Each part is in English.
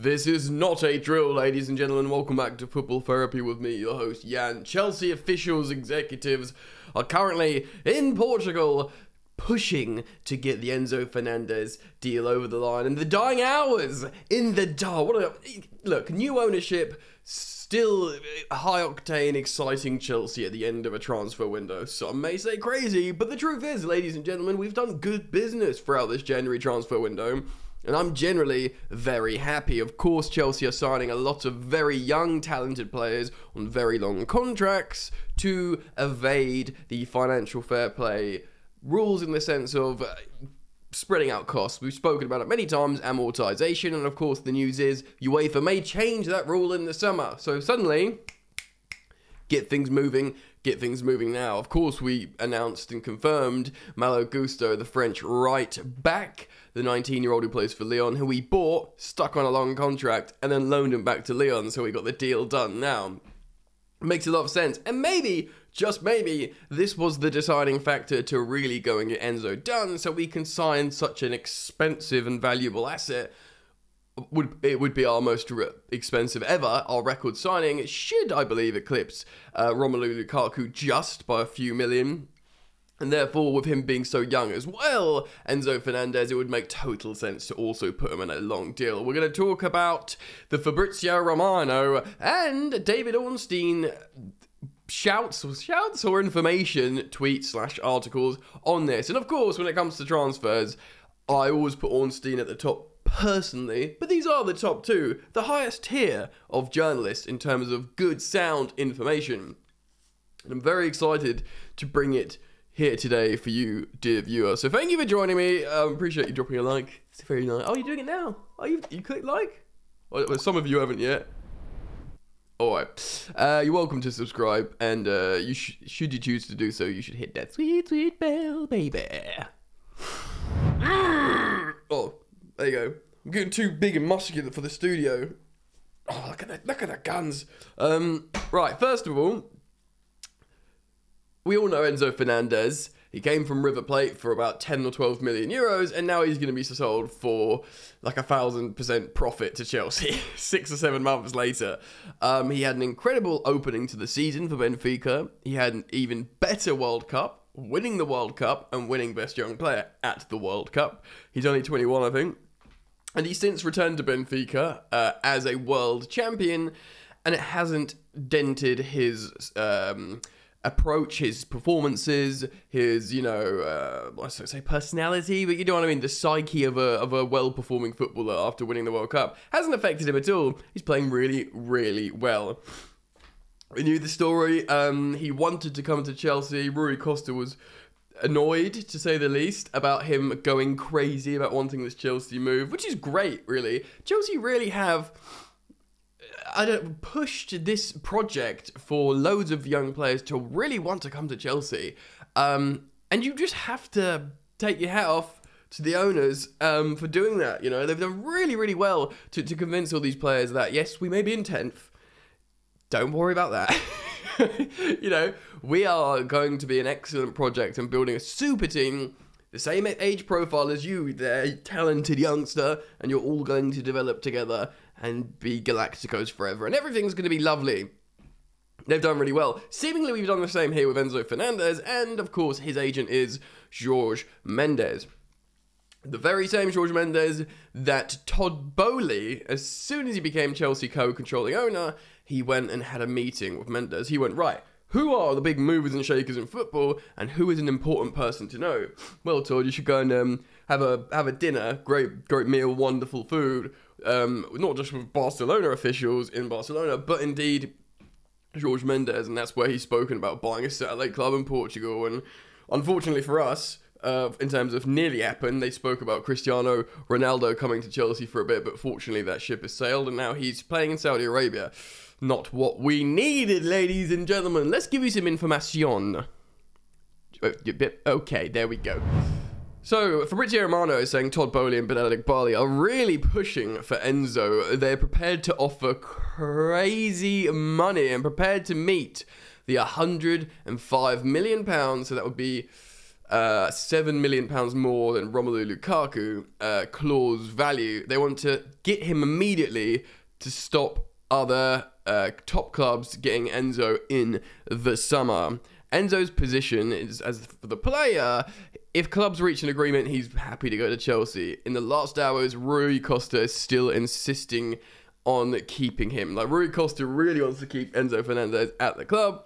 This is not a drill, ladies and gentlemen. Welcome back to Football Therapy with me, your host, Jan. Chelsea officials, executives are currently in Portugal pushing to get the ENZO Fernandez deal over the line. And the dying hours in the dark. Look, new ownership, still high-octane, exciting Chelsea at the end of a transfer window. Some may say crazy, but the truth is, ladies and gentlemen, we've done good business throughout this January transfer window. And I'm generally very happy. Of course, Chelsea are signing a lot of very young, talented players on very long contracts to evade the financial fair play rules in the sense of spreading out costs. We've spoken about it many times, amortization, and of course the news is UEFA may change that rule in the summer. So suddenly, get things moving now. Of course, we announced and confirmed Malo Gusto, the French right back, the 19-year-old who plays for Lyon, who we bought, stuck on a long contract, and then loaned him back to Lyon, so we got the deal done now. Makes a lot of sense, and maybe, just maybe, this was the deciding factor to really go and get ENZO done, so we can sign such an expensive and valuable asset. It would be our most expensive ever. Our record signing should, I believe, eclipse Romelu Lukaku just by a few million. And therefore, with him being so young as well, Enzo Fernandez, it would make total sense to also put him in a long deal. We're going to talk about the Fabrizio Romano and David Ornstein shouts or information, tweets / articles on this. And of course, when it comes to transfers, I always put Ornstein at the top personally, but these are the top two, the highest tier of journalists in terms of good, sound information. And I'm very excited to bring it here today for you, dear viewer. So thank you for joining me. Appreciate you dropping a like. It's very nice. Oh, you're doing it now? Oh, you clicked like? Well, some of you haven't yet. Alright. You're welcome to subscribe, and you should you choose to do so, you should hit that sweet, sweet bell, baby. Oh, there you go. I'm getting too big and muscular for the studio. Oh, look at the guns. Right, first of all, we all know Enzo Fernandez. He came from River Plate for about 10 or 12 million euros, and now he's going to be sold for like 1,000% profit to Chelsea 6 or 7 months later. He had an incredible opening to the season for Benfica. He had an even better World Cup, winning the World Cup and winning Best Young Player at the World Cup. He's only 21, I think. And he's since returned to Benfica as a world champion, and it hasn't dented his approach, his performances, his, I don't say personality, but you know what I mean, the psyche of a well-performing footballer after winning the World Cup. Hasn't affected him at all. He's playing really, really well. We knew the story. He wanted to come to Chelsea. Rui Costa was annoyed, to say the least, about him going crazy about wanting this Chelsea move, which is great, really. Chelsea really have pushed this project for loads of young players to really want to come to Chelsea. And you just have to take your hat off to the owners for doing that. You know, they've done really, really well to convince all these players that, yes, we may be in 10th. Don't worry about that. You know, we are going to be an excellent project and building a super team, the same age profile as you, there, talented youngster, and you're all going to develop together and be Galacticos forever, and everything's going to be lovely. They've done really well. Seemingly, we've done the same here with Enzo Fernandez, and of course, his agent is Jorge Mendes. The very same Jorge Mendes that Todd Boehly, as soon as he became Chelsea co-controlling owner, he went and had a meeting with Mendes. He went, right, who are the big movers and shakers in football, and who is an important person to know? Well, Todd, you should go and have a dinner, great meal, wonderful food, not just with Barcelona officials in Barcelona, but indeed Jorge Mendes, and that's where he's spoken about buying a satellite club in Portugal. And unfortunately for us, in terms of nearly happened, they spoke about Cristiano Ronaldo coming to Chelsea for a bit, but fortunately that ship has sailed, and now he's playing in Saudi Arabia. Not what we needed, ladies and gentlemen. Let's give you some information. Okay, there we go. So, Fabrizio Romano is saying Todd Boehly and Benedict Barley are really pushing for ENZO. They're prepared to offer crazy money and prepared to meet the £105 million. So that would be £7 million more than Romelu Lukaku clause value. They want to get him immediately to stop other top clubs getting Enzo in the summer. Enzo's position is, as for the player, if clubs reach an agreement, he's happy to go to Chelsea. In the last hours, Rui Costa is still insisting on keeping him. Like, Rui Costa really wants to keep Enzo Fernandez at the club.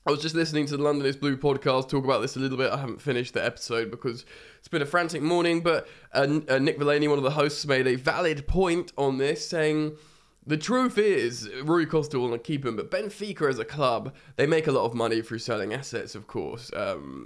I was just listening to the London is Blue podcast talk about this a little bit. I haven't finished the episode because it's been a frantic morning, but Nick Villaney, one of the hosts, made a valid point on this, saying the truth is Rui Costa will not keep him, but Benfica as a club, they make a lot of money through selling assets, of course.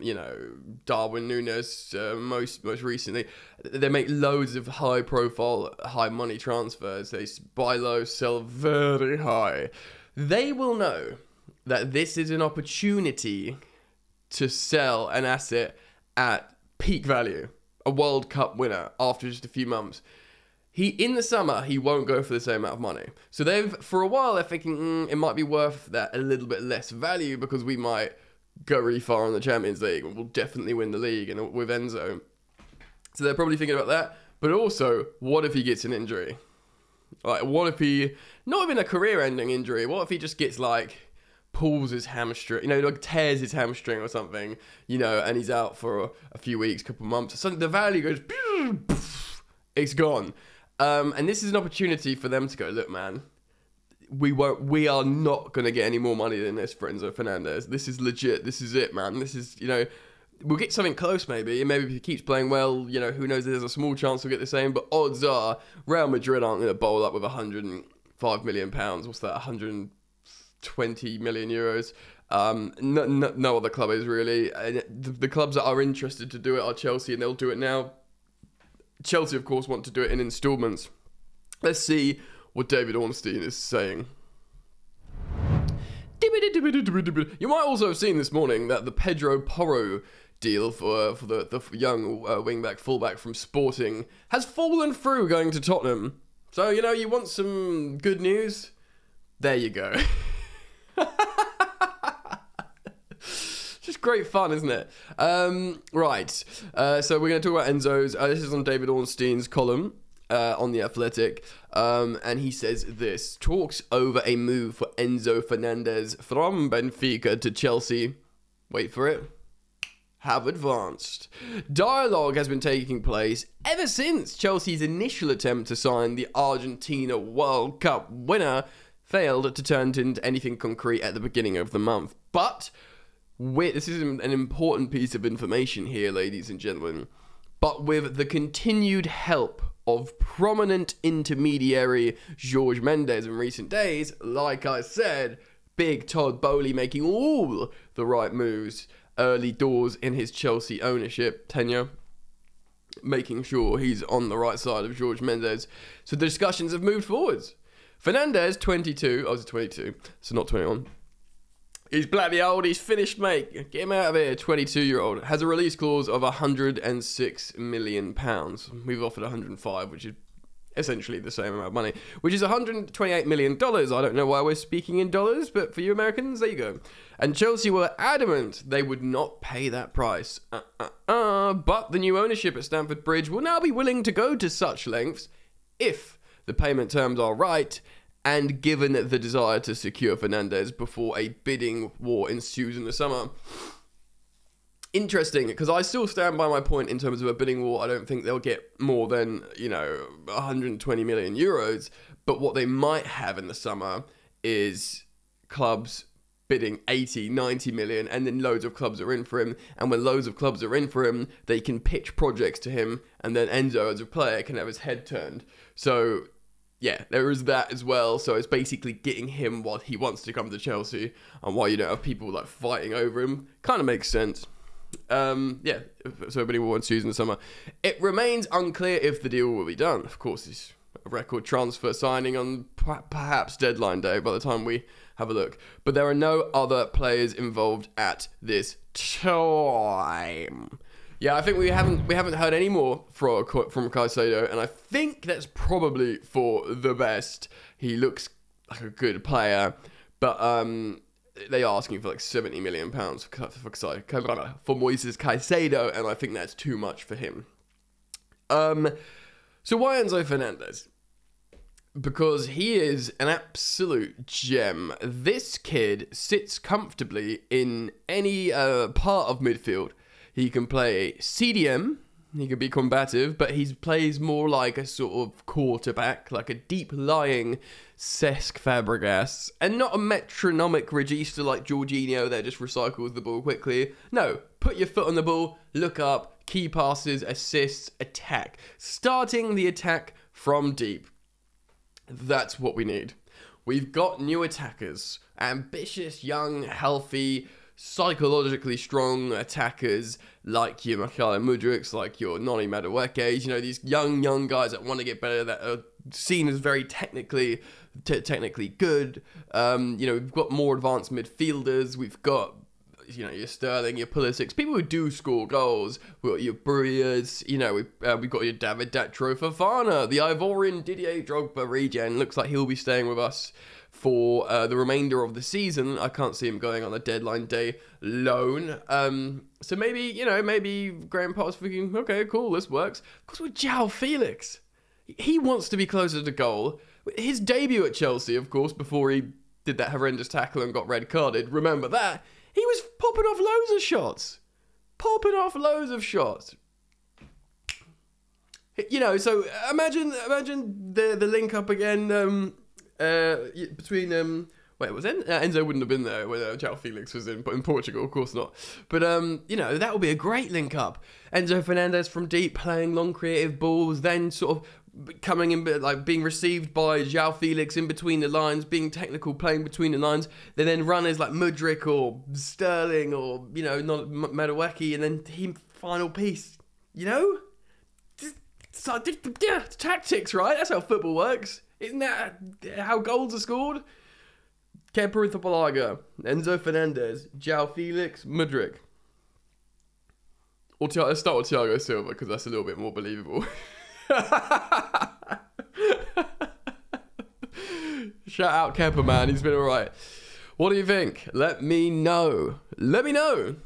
You know, Darwin Núñez, most recently, they make loads of high-profile, high-money transfers. They buy low, sell very high. They will know that this is an opportunity to sell an asset at peak value, a World Cup winner after just a few months. In the summer, he won't go for the same amount of money. So for a while, they're thinking, it might be worth that a little bit less value because we might go really far in the Champions League and we'll definitely win the league and with Enzo. So they're probably thinking about that. But also, what if he gets an injury? Like, what if he, not even a career-ending injury, what if he just gets pulls his hamstring, tears his hamstring or something, and he's out for a few weeks, couple of months. So the value goes, it's gone. And this is an opportunity for them to go, look, man, we are not going to get any more money than this for Enzo Fernandez. This is legit. This is it, man. This is, we'll get something close maybe. And maybe if he keeps playing well, who knows, there's a small chance we'll get the same. But odds are Real Madrid aren't going to bowl up with £105 million. What's that, 120 million euros? No other club is really. The clubs that are interested to do it are Chelsea, and they'll do it now. Chelsea, of course, want to do it in installments. Let's see what David Ornstein is saying. You might also have seen this morning that the Pedro Porro deal for the young wing-back, full-back from Sporting has fallen through going to Tottenham. So, you want some good news? There you go. Just great fun, isn't it? Right. So we're going to talk about Enzo's. This is on David Ornstein's column on The Athletic. And he says this. Talks over a move for Enzo Fernandez from Benfica to Chelsea. Wait for it. Have advanced. Dialogue has been taking place ever since Chelsea's initial attempt to sign the Argentina World Cup winner failed to turn into anything concrete at the beginning of the month. But this is an important piece of information here, ladies and gentlemen. But with the continued help of prominent intermediary Jorge Mendes in recent days, like I said, big Todd Boehly making all the right moves early doors in his Chelsea ownership tenure, making sure he's on the right side of Jorge Mendes. So the discussions have moved forwards. Fernandez, 22, I was 22, so not 21. He's bloody old, he's finished, mate. Get him out of here, 22-year-old. Has a release clause of £106 million. We've offered 105, which is essentially the same amount of money, which is $128 million. I don't know why we're speaking in dollars, but for you Americans, there you go. And Chelsea were adamant they would not pay that price. But the new ownership at Stamford Bridge will now be willing to go to such lengths if the payment terms are right, and given the desire to secure Fernandez before a bidding war ensues in the summer. Interesting, because I still stand by my point in terms of a bidding war. I don't think they'll get more than, 120 million euros. But what they might have in the summer is clubs bidding 80, 90 million, and then loads of clubs are in for him. And when loads of clubs are in for him, they can pitch projects to him, and then Enzo as a player can have his head turned. So yeah, there is that as well. So it's basically getting him while he wants to come to Chelsea, and while you don't have people fighting over him. Kind of makes sense. Yeah, so bidding war ensues in the summer. It remains unclear if the deal will be done. Of course, it's a record transfer signing on perhaps deadline day by the time we have a look. But there are no other players involved at this time. Yeah, I think we haven't heard any more from Caicedo, and I think that's probably for the best. He looks like a good player, but they are asking for like £70 million for Moises Caicedo, and I think that's too much for him. So why Enzo Fernandez? Because he is an absolute gem. This kid sits comfortably in any part of midfield. He can play CDM, he can be combative, but he plays more like a sort of quarterback, like a deep-lying Cesc Fabregas, and not a metronomic regista like Jorginho that just recycles the ball quickly. No, put your foot on the ball, look up, key passes, assists, attack. Starting the attack from deep. That's what we need. We've got new attackers. Ambitious, young, healthy, psychologically strong attackers like your Mikhailo Mudryks, like your Noni Maduekes, you know, these young guys that want to get better, that are seen as very technically good. You know, we've got more advanced midfielders. We've got, you know, your Sterling, your Pulisic, people who do score goals. We've got your Bruyas, you know, we've got your David Datro Fofana, the Ivorian Didier Drogba regen. Looks like he'll be staying with us for the remainder of the season. I can't see him going on a deadline day loan. So maybe, you know, maybe Graham Potter's thinking, okay, cool, this works. Because with João Felix, he wants to be closer to goal. His debut at Chelsea, of course, before he did that horrendous tackle and got red carded, remember that? He was popping off loads of shots. You know, so imagine the link up again between wait, was Enzo wouldn't have been there when João Felix was in Portugal, of course not. But you know, that would be a great link up. Enzo Fernandez from deep, playing long creative balls, then sort of coming in, like being received by João Felix in between the lines, being technical, playing between the lines. They then runners like Mudryk or Sterling or, you know, not Madueke, and then team final piece. You know, it's tactics, right? That's how football works. Isn't that how goals are scored? Kepa Arrizabalaga, Enzo Fernandez, João Felix, Mudryk. Or let's start with Thiago Silva because that's a little bit more believable. Shout out Kepa, man. He's been alright. What do you think? Let me know. Let me know.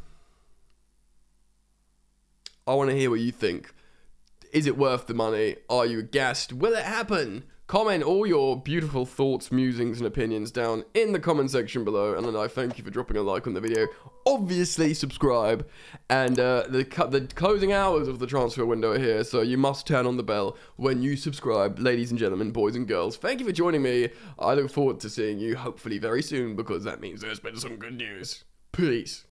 I want to hear what you think. Is it worth the money? Are you gassed? Will it happen? Comment all your beautiful thoughts, musings, and opinions down in the comment section below. And then I thank you for dropping a like on the video. Obviously, subscribe. And the closing hours of the transfer window are here, so you must turn on the bell when you subscribe. Ladies and gentlemen, boys and girls, thank you for joining me. I look forward to seeing you hopefully very soon, because that means there's been some good news. Peace.